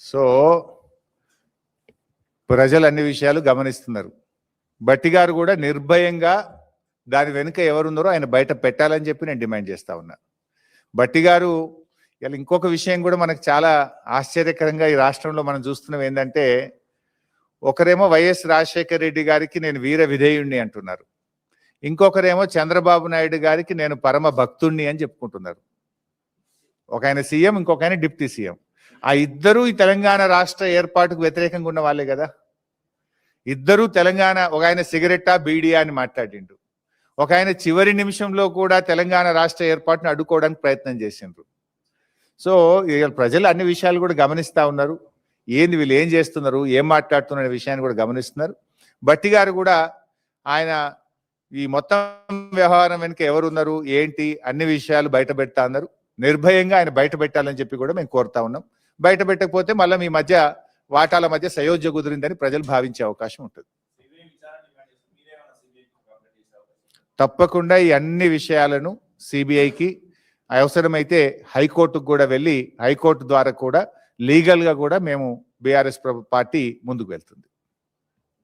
So ప్రజలు అన్ని విషయాలు గమనిస్తున్నారు. భట్టి గారు కూడా నిర్భయంగా దాని వెనుక ఎవరున్నారో ఆయన బయట పెట్టాలని చెప్పి నేను డిమాండ్ చేస్తా ఉన్నా. భట్టి గారు ఇలా ఇంకొక విషయం కూడా మనకు చాలా ఆశ్చర్యకరంగా ఈ రాష్ట్రంలో మనం చూస్తున్నాం ఏంటంటే, ఒకరేమో వైఎస్ రాజశేఖర రెడ్డి గారికి నేను వీర విధేయుణ్ణి అంటున్నారు, ఇంకొకరేమో చంద్రబాబు నాయుడు గారికి నేను పరమ భక్తుణ్ణి అని చెప్పుకుంటున్నారు. ఒక ఆయన సీఎం, ఇంకొక ఆయన డిప్యూటీ సీఎం. ఆ ఇద్దరు ఈ తెలంగాణ రాష్ట్ర ఏర్పాటుకు వ్యతిరేకంగా ఉన్న వాళ్ళే కదా. ఇద్దరు తెలంగాణ, ఒక ఆయన సిగరెట్టా బీడియా అని మాట్లాడిండు, ఒక ఆయన చివరి నిమిషంలో కూడా తెలంగాణ రాష్ట్ర ఏర్పాటును అడ్డుకోవడానికి ప్రయత్నం చేసిండ్రు. సో ప్రజలు అన్ని విషయాలు కూడా గమనిస్తూ ఉన్నారు. ఏంది వీళ్ళు ఏం చేస్తున్నారు, ఏం మాట్లాడుతున్న విషయాన్ని కూడా గమనిస్తున్నారు. భట్టి గారు కూడా ఆయన ఈ మొత్తం వ్యవహారం వెనుక ఎవరున్నారు ఏంటి అన్ని విషయాలు బయట పెడతా ఉన్నారు. నిర్భయంగా ఆయన బయట పెట్టాలని చెప్పి కూడా మేము కోరుతా ఉన్నాం. బయట పెట్టకపోతే మళ్ళీ మీ మధ్య వాటాల మధ్య సయోధ్య కుదిరిందని ప్రజలు భావించే అవకాశం ఉంటుంది. తప్పకుండా ఈ అన్ని విషయాలను సిబిఐకి, అవసరమైతే హైకోర్టుకు కూడా వెళ్ళి హైకోర్టు ద్వారా కూడా లీగల్గా కూడా మేము బీఆర్ఎస్ పార్టీ ముందుకు వెళ్తుంది.